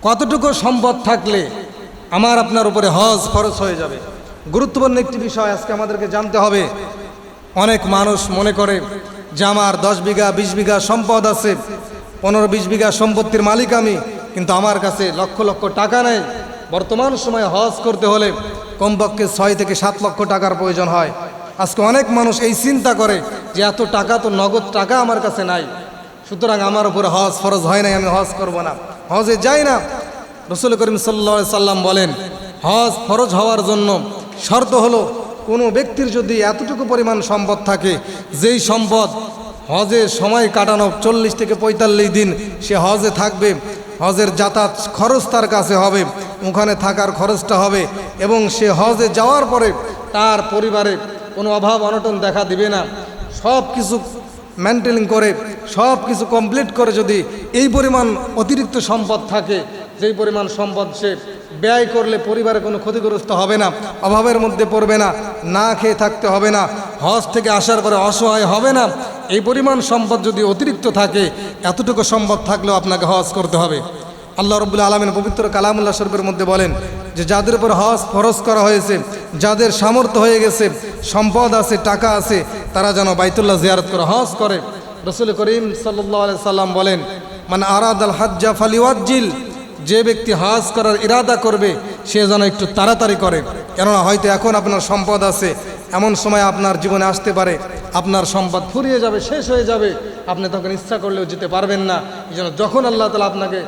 কতটুকু সম্পদ থাকলে আমার আপনার উপরে হজ ফরজ হয়ে যাবে? গুরুত্বপূর্ণ একটি বিষয় আজকে আমাদেরকে জানতে হবে। অনেক মানুষ মনে করে যে আমার 10 বিঘা 20 বিঘা সম্পদ আছে, 15-20 বিঘা সম্পত্তির মালিক আমি, কিন্তু আমার কাছে লক্ষ লক্ষ টাকা নেই। বর্তমান সময়ে হজ করতে হলে কমপক্ষে 6 থেকে 7 লক্ষ টাকার প্রয়োজন হয়। আজকে অনেক মানুষ এই চিন্তা করে যে এত টাকা তো নগদ টাকা আমার কাছে নাই, সুতরাং আমার উপরে হজ ফরজ হয় নাই, আমি হজ করব না, হজে যাই না। রাসূল করিম সাল্লাল্লাহু আলাইহি সাল্লাম বলেন, হজ ফরজ হওয়ার জন্য শর্ত হলো কোনো ব্যক্তির যদি এতটুকু পরিমাণ সম্পদ থাকে, যেই সম্পদ হজে সময় কাটানো 40 থেকে 45 দিন সে হজে থাকবে, হজের যাতায়াত খরচ তার কাছে হবে, ওখানে থাকার খরচটা হবে, এবং সে হজে যাওয়ার পরে তার পরিবারে কোনো অভাব অনটন দেখা দিবে না। সব কিছু মেনটেন করে, সব কিছু কমপ্লিট করে যদি এই পরিমাণ অতিরিক্ত সম্পদ থাকে, যেই পরিমাণ সম্পদ সে ব্যয় করলে পরিবারে কোনো ক্ষতিগ্রস্ত হবে না, অভাবের মধ্যে পড়বে না, না খেয়ে থাকতে হবে না, হজ থেকে আসার পরে অসহায় হবে না, এই পরিমাণ সম্পদ যদি অতিরিক্ত থাকে, এতটুকু সম্পদ থাকলেও আপনাকে হজ করতে হবে। আল্লাহ রাব্বুল আলামিন পবিত্র কালামুল্লাহ শরীফের মধ্যে বলেন যে যাদের উপর হজ ফরজ করা হয়েছে, যাদের সামর্থ্য হয়ে গেছে, সম্পদ আছে, টাকা আছে, তারা যেন বাইতুল্লাহ জিয়ারত করে হজ করে। রাসূল করিম সাল্লাল্লাহু আলাইহি সাল্লাম বলেন, মান আরাদাল হাজ্জা ফালিওয়াজ্জিল, যে ব্যক্তি হজ করার ইরাদা করবে সে যেন একটু তাড়াতাড়ি করে, কেননা হয়তো এখন আপনার সম্পদ আছে, এমন সময় আপনার জীবনে আসতে পারে আপনার সম্পদ ফুরিয়ে যাবে, শেষ হয়ে যাবে, আপনি তখন ইচ্ছা করলেও যেতে পারবেন না। এই জন্য যখন আল্লাহ তাআলা আপনাকে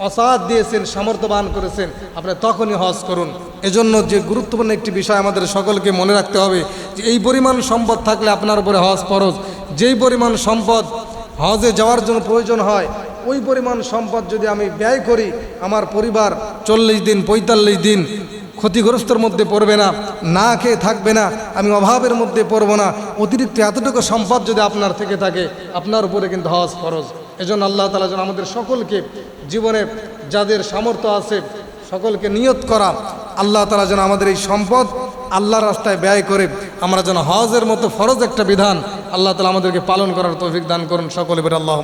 অসাদ দিয়েছেন, সামর্থ্যবান করেছেন, আপনি তখনই হজ করুন। এজন্য যে গুরুত্বপূর্ণ একটি বিষয় আমাদের সকলকে মনে রাখতে হবে যে এই পরিমাণ সম্পদ থাকলে আপনার উপরে হজ ফরজ। যেই পরিমাণ সম্পদ হজে যাওয়ার জন্য প্রয়োজন হয়, ওই পরিমাণ সম্পদ যদি আমি ব্যয় করি, আমার পরিবার 40 দিন 45 দিন ক্ষতিগ্রস্তর মধ্যে পড়বে না, না খেয়ে থাকবে না, আমি অভাবের মধ্যে পড়ব না। অতিরিক্ত এতটুকু সম্পদ যদি আপনার থেকে থাকে, আপনার উপরে কিন্তু হজ ফরজ। এজন্য আল্লাহ তাআলা যেন আমাদের সকলকে জীবনে যাদের সামর্থ্য আছে সকলকে নিয়ত করা, আল্লাহ তাআলা যেন আমাদের এই সম্পদ আল্লাহর রাস্তায় ব্যয় করে আমরা যেন হজের মতো ফরজ একটা বিধান আল্লাহ তাআলা আমাদেরকে পালন করার তৌফিক দান করুন। সকলে বলে আল্লাহ।